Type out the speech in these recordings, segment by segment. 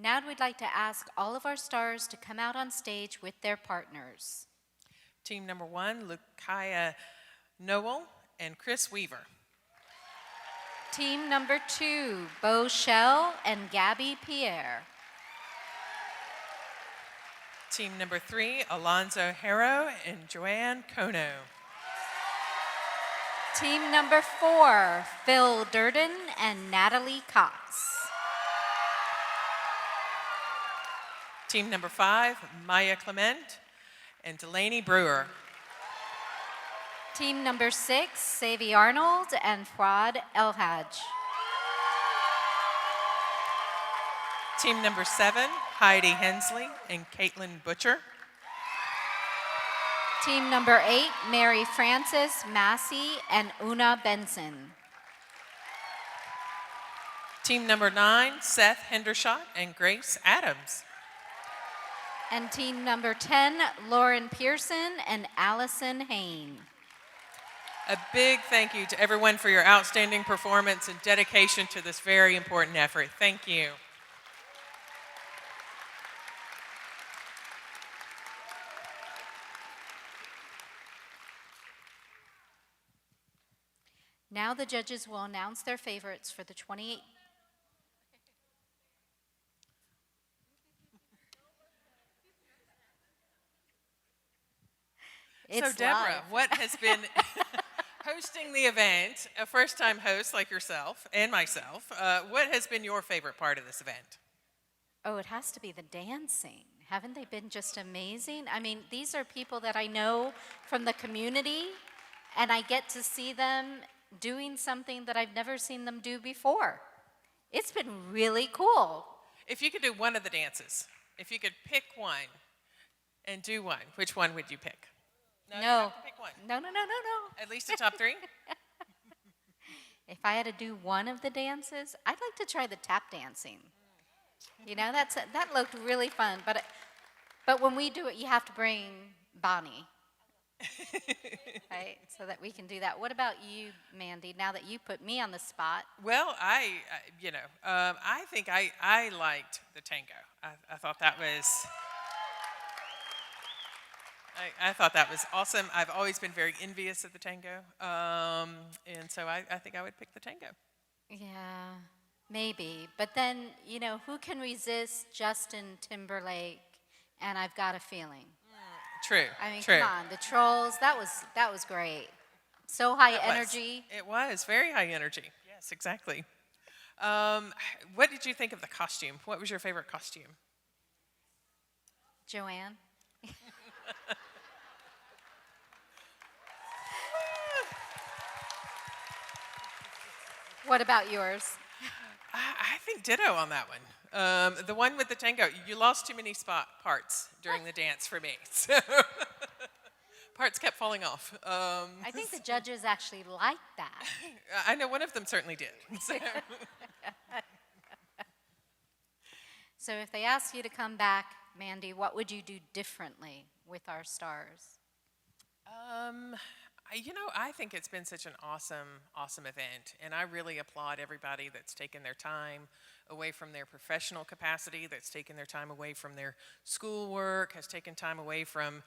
Now we'd like to ask all of our stars to come out on stage with their partners. Team number 1, Lukaya Noel and Chris Weaver. Team number 2, Bo Shell and Gabby Pierre. Team number 3, Alonzo Harrow and Joanne Kono. Team number 4, Phil Durden and Natalie Cox. Team number 5, Maya Clement and Delaney Brewer. Team number 6, Savi Arnold and Fuad Elhaj. Team number 7, Heidi Hensley and Caitlin Butcher. Team number 8, Mary Frances Massey and Una Benson. Team number 9, Seth Hendershot and Grace Adams. And team number 10, Lauren Pearson and Allison Hain. A big thank you to everyone for your outstanding performance and dedication to this very important effort. Thank you. Now the judges will announce their favorites for the 28. So Deborah, what has been hosting the event, a first-time host like yourself and myself, what has been your favorite part of this event? Oh, it has to be the dancing. Haven't they been just amazing? I mean, these are people that I know from the community, and I get to see them doing something that I've never seen them do before. It's been really cool. If you could do one of the dances, if you could pick one and do one, which one would you pick? No. You have to pick one. No. At least a top 3? If I had to do one of the dances, I'd like to try the tap dancing. You know, that looked really fun. But when we do it, you have to bring Bonnie, right? So that we can do that. What about you, Mandy? Now that you put me on the spot. Well, I think I liked the tango. I thought that was. I thought that was awesome. I've always been very envious of the tango, and so I think I would pick the tango. Yeah, maybe. But then, you know, who can resist Justin Timberlake and I've Got a Feeling? True. I mean, true. come on, the Trolls, that was great. So high energy. It was very high energy. Yes, exactly. What did you think of the costume? What was your favorite costume? Joanne? What about yours? I think ditto on that one. The one with the tango, you lost too many parts during the dance for me. So parts kept falling off. I think the judges actually liked that. I know one of them certainly did. So if they asked you to come back, Mandy, what would you do differently with our stars? I think it's been such an awesome event, and I really applaud everybody that's taken their time away from their professional capacity, that's taken their time away from their schoolwork, has taken time away from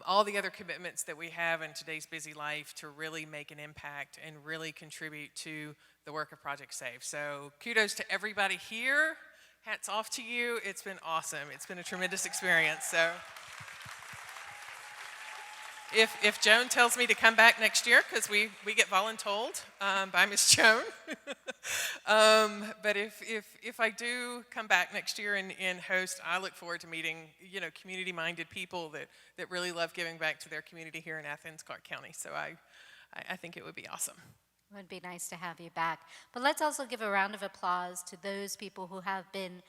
all the other commitments that we have in today's busy life to really make an impact and really contribute to the work of Project SAVE. So kudos to everybody here. Hats off to you. It's been awesome. It's been a tremendous experience. So. If Joan tells me to come back next year, because we get voluntold by Miss Joan, but if I do come back next year and host, I look forward to meeting community-minded people that really love giving back to their community here in Athens, Clarke County. So I think it would be awesome. It would be nice to have you back. But let's also give a round of applause to those people who have been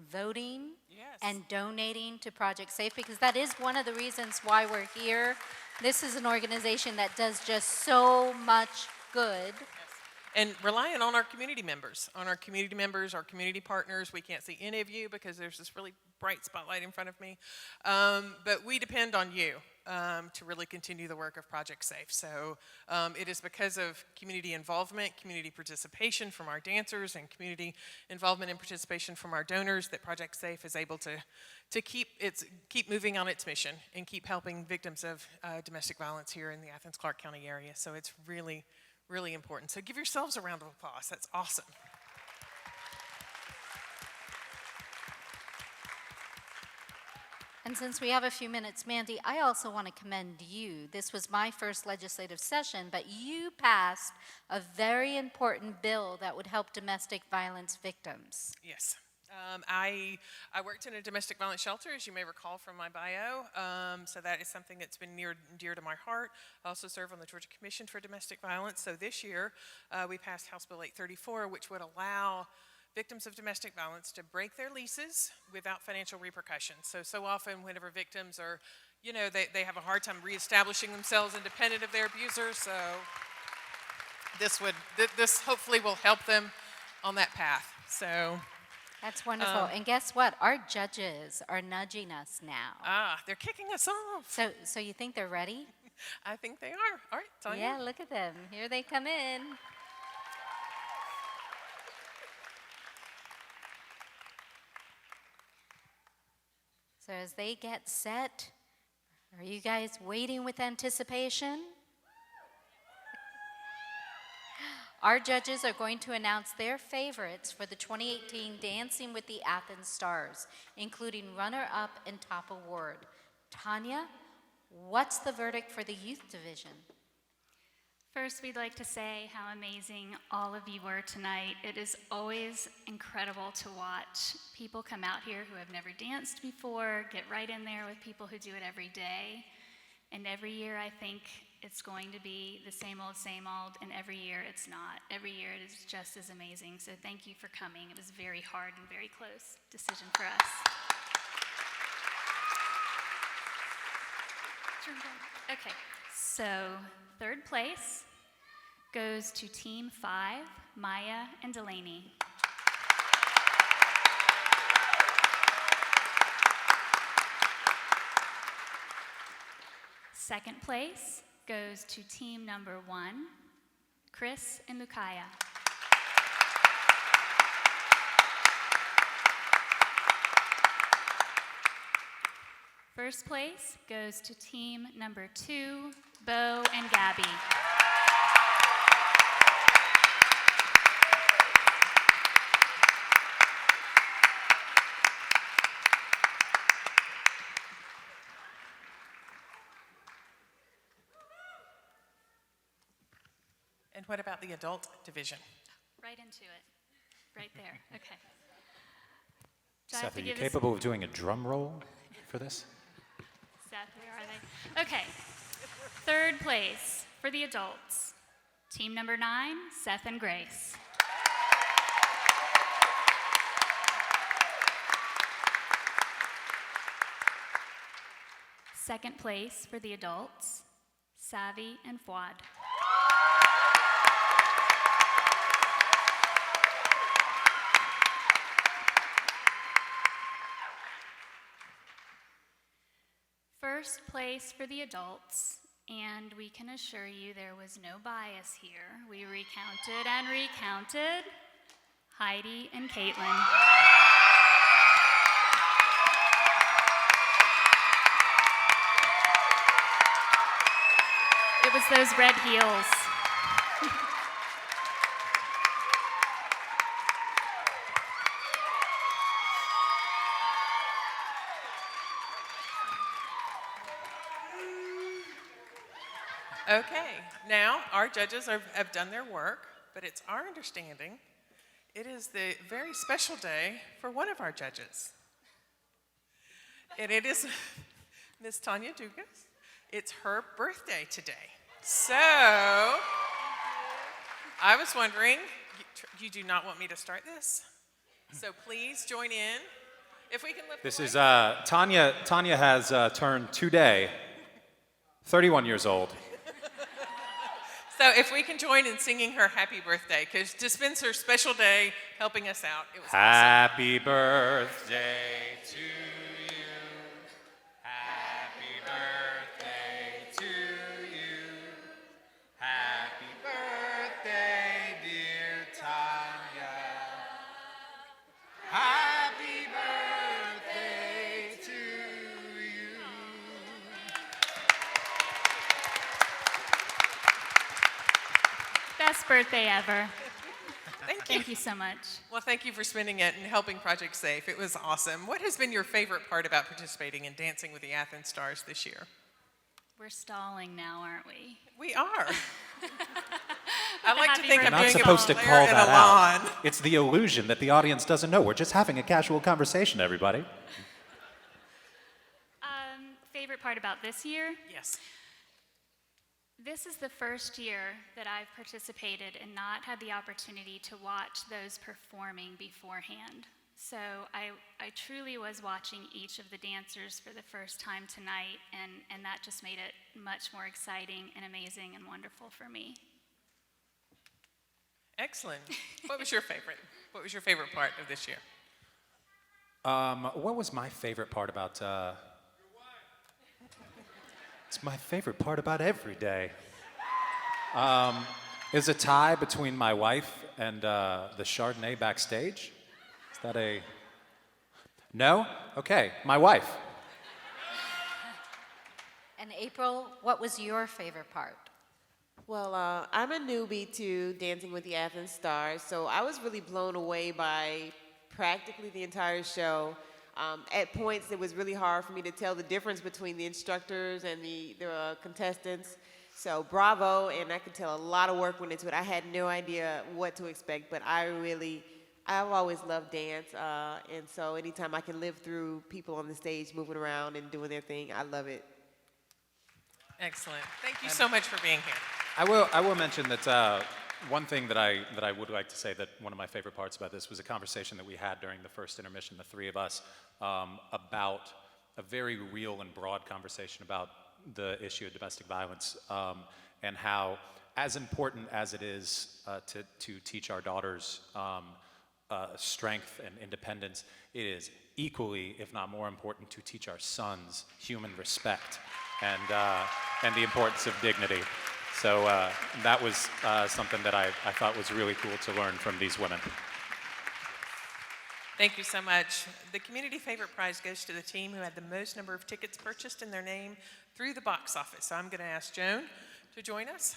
voting and donating to Project SAFE, because that is one of the reasons why we're here. This is an organization that does just so much good. And relying on our community members, our community partners. We can't see any of you because there's this really bright spotlight in front of me. But we depend on you to really continue the work of Project Safe. So it is because of community involvement, community participation from our dancers, and community involvement and participation from our donors that Project Safe is able to keep moving on its mission and keep helping victims of domestic violence here in the Athens-Clarke County area. So it's really, really important. So give yourselves a round of applause. That's awesome. And since we have a few minutes, Mandy, I also want to commend you. This was my first legislative session, but you passed a very important bill that would help domestic violence victims. Yes. I worked in a domestic violence shelter, as you may recall from my bio, so that is something that's been near and dear to my heart. I also serve on the Georgia Commission for Domestic Violence. So this year, we passed House Bill 834, which would allow victims of domestic violence to break their leases without financial repercussions. So often whenever victims are, they have a hard time reestablishing themselves independent of their abuser. So this hopefully will help them on that path. So that's wonderful. And guess what? Our judges are nudging us now. They're kicking us off. So you think they're ready? I think they are. All right, Tanya. Yeah, look at them. Here they come in. So as they get set, are you guys waiting with anticipation? Our judges are going to announce their favorites for the 2018 Dancing with the Athens Stars, including runner-up and top award. Tanya, what's the verdict for the youth division? First, we'd like to say how amazing all of you were tonight. It is always incredible to watch people come out here who have never danced before, get right in there with people who do it every day. And every year, I think it's going to be the same old, and every year it's not. Every year it is just as amazing. So thank you for coming. It was a very hard and very close decision for us. Okay, so third place goes to Team 5, Maya and Delaney. Second place goes to team number 1, Chris and Lukaya. First place goes to team number 2, Bo and Gabby. And what about the adult division? Right into it. Right there. Okay. Seth, are you capable of doing a drum roll for this? Seth, where are they? Okay. Third place for the adults. Team number 9, Seth and Grace. Second place for the adults, Savvy and Fuad. First place for the adults, and we can assure you there was no bias here. We recounted and recounted. Heidi and Caitlin. It was those red heels. Okay, now our judges have done their work, but it's our understanding it is the very special day for one of our judges. And it is Miss Tanya Dugas. It's her birthday today. So, I was wondering, you do not want me to start this? So please join in. If we can lift This the is, lights. Tanya has turned today 31 years old. So if we can join in singing her happy birthday, because to Spencer's special day helping us out, it was awesome. Happy birthday to you. Happy birthday to you. Happy birthday, dear Tanya. Happy birthday to you. Best birthday ever. Thank you. Thank you so much. Well, thank you for spending it and helping Project Safe. It was awesome. What has been your favorite part about participating in Dancing with the Athens Stars this year? We're stalling now, aren't we? We are. I like to happy think You're of birthday. not doing supposed to it with call Blair and that out. Alon. It's the illusion that the audience doesn't know. We're just having a casual conversation, everybody. Favorite part about this year? Yes. This is the first year that I've participated and not had the opportunity to watch those performing beforehand. So I truly was watching each of the dancers for the first time tonight, and that just made it much more exciting and amazing and wonderful for me. Excellent. What was your favorite? What was your favorite part of this year? What was my favorite part about... It's my favorite part about every day. Is a tie between my wife and the Chardonnay backstage. Is that a... No? Okay, my wife. And April, what was your favorite part? Well, I'm a newbie to Dancing with the Athens Stars, so I was really blown away by practically the entire show. At points, it was really hard for me to tell the difference between the instructors and the contestants. So bravo, and I could tell a lot of work went into it. I had no idea what to expect, but I've always loved dance, and so anytime I can live through people on the stage moving around and doing their thing, I love it. Excellent. Thank you so much for being here. I will mention that one thing that I would like to say that one of my favorite parts about this was a conversation that we had during the first intermission, the three of us, about a very real and broad conversation about the issue of domestic violence, and how, as important as it is to teach our daughters strength and independence, it is equally, if not more important, to teach our sons human respect and the importance of dignity. So that was something that I thought was really cool to learn from these women. Thank you so much. The Community Favorite Prize goes to the team who had the most number of tickets purchased in their name through the box office. So I'm going to ask Joan to join us.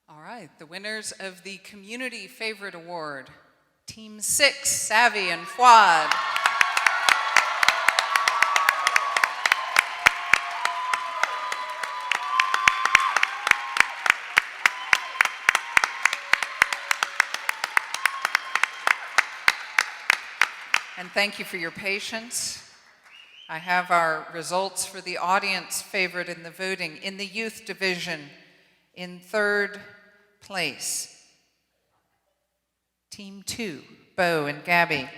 All right, the winners of the Community Favorite Award, Team 6, Savvy and Fuad. And thank you for your patience. I have our results for the audience favorite in the voting. In the youth division, in third place, Team 2, Bo and Gabby.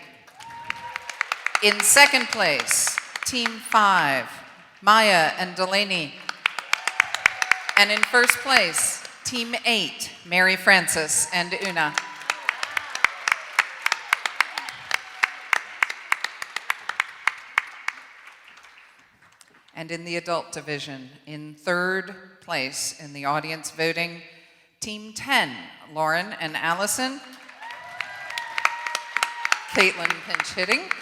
In second place, Team 5, Maya and Delaney. And in first place, Team 8, Mary Frances and Una. And in the adult division, in third place in the audience voting, Team 10, Lauren and Allison. Caitlin pinch hitting.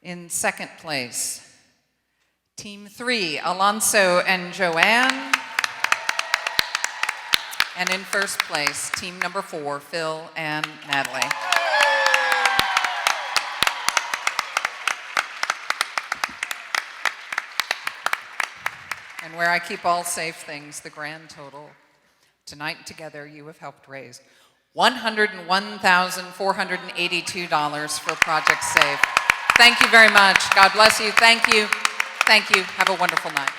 In second place, Team 3, Alonso and Joanne. And in first place, team number 4, Phil and Natalie. And where I keep all safe things, the grand total. Tonight together, you have helped raise $101,482 for Project Safe. Thank you very much. God bless you. Thank you. Thank you. Have a wonderful night.